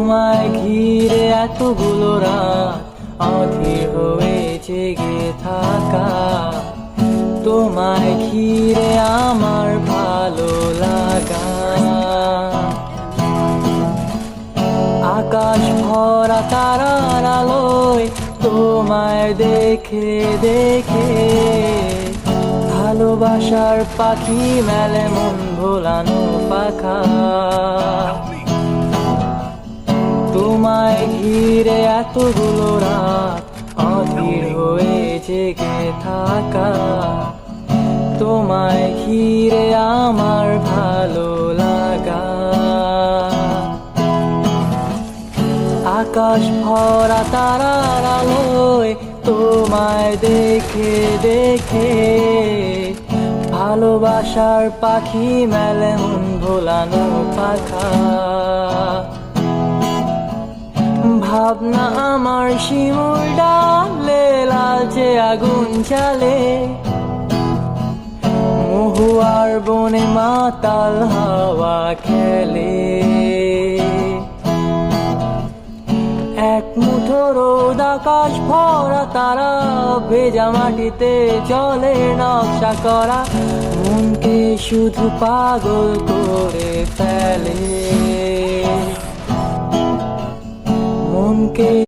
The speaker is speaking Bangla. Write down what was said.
তোমায় ঘিরে এতগুলো রাত অধীর হয়ে জেগে থাকা, তোমায় ঘিরে আমার ভালো লাগা। আকাশ ভরা তারার আলোয় তোমায় দেখে দেখে ভালোবাসার পাখি মেলে মন ভোলানো পাখা। তোমায় ঘিরে এতগুলো রাত অধীর হয়ে জেগে থাকা, তোমায় ঘিরে আমার ভালো লাগা। আকাশ ভরা তারার আলোয় তোমায় দেখে দেখে ভালোবাসার পাখি মেলে মন ভোলানো পাখা। ভাবনা আমার শিমুল ডালে লালচে আগুন জ্বালে, মহুয়ার বনে মাতাল হাওয়া খেলে। এক মুঠো রোদ আকাশ ভরা তারা ভেজা মাটিতে জলের নকশা করা, মনকে শুধু পাগল করে ফেলে। মনকে